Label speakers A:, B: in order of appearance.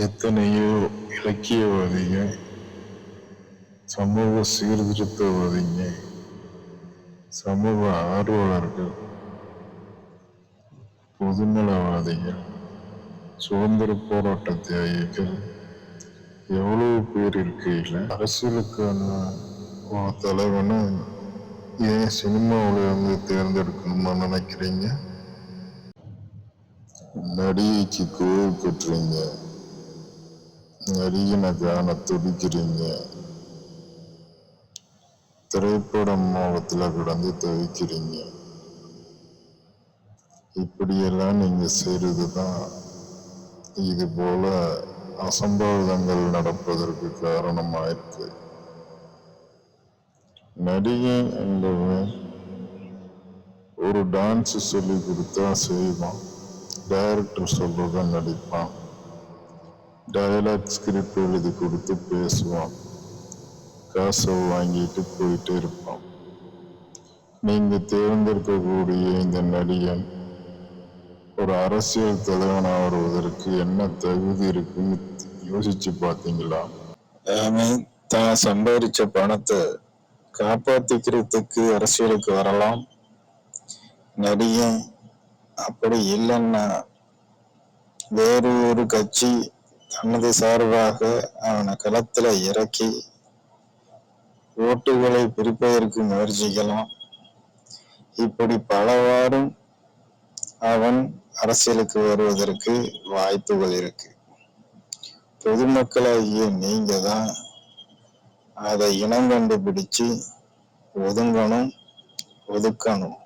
A: எத்தனையோ இலக்கியவாதிங்க, சமூக சீர்திருத்தவாதிங்க, சமூக ஆர்வலர்கள், பொதுநலவாதிகள், சுதந்திர போராட்ட தியாகிகள் எவ்வளவு பேர் இருக்கையில் அரசியலுக்கான ஒரு தலைவனை ஏன் சினிமாவில் இருந்து தேர்ந்தெடுக்கணும்னு நினைக்கிறீங்க? நடிகைக்கு கோவில் கட்டுறீங்க, நடிகனை காண துடிக்கிறீங்க, திரைப்பட மோகத்துல கிடந்து தவிக்கிறீங்க. இப்படியெல்லாம் நீங்க செய்யறதுதான் இது போல அசம்பாவிதங்கள் நடப்பதற்கு காரணமாயிருக்கு. நடிகை என்பவன் ஒரு டான்ஸ் சொல்லி கொடுத்தா செய்வான், டைரக்டர் சொல்றத நடிப்பான், டயலாக் ஸ்கிரிப்ட் எழுதி கொடுத்து பேசுவான், காசை வாங்கிட்டு போயிட்டே இருப்பான். நீங்க தேர்ந்தெடுக்கக்கூடிய இந்த நடிகன் ஒரு அரசியல் தலைவனா வருவதற்கு என்ன தகுதி இருக்குன்னு யோசிச்சு பாத்தீங்களா? அவன் தான் சம்பாதிச்ச பணத்தை காப்பாத்திக்கிறதுக்கு அரசியலுக்கு வரலாம். நடிகன் அப்படி இல்லைன்னா வேறு ஒரு கட்சி தனது சார்பாக அவனை களத்துல இறக்கி ஓட்டுகளை பிரிப்பதற்கு முயற்சிக்கலாம். இப்படி பலவாறும் அவன் அரசியலுக்கு வருவதற்கு வாய்ப்புகள் இருக்கு. பொதுமக்களாகிய நீங்க தான் அதை இனம் கண்டுபிடிச்சு ஒதுங்கணும், ஒதுக்கணும்.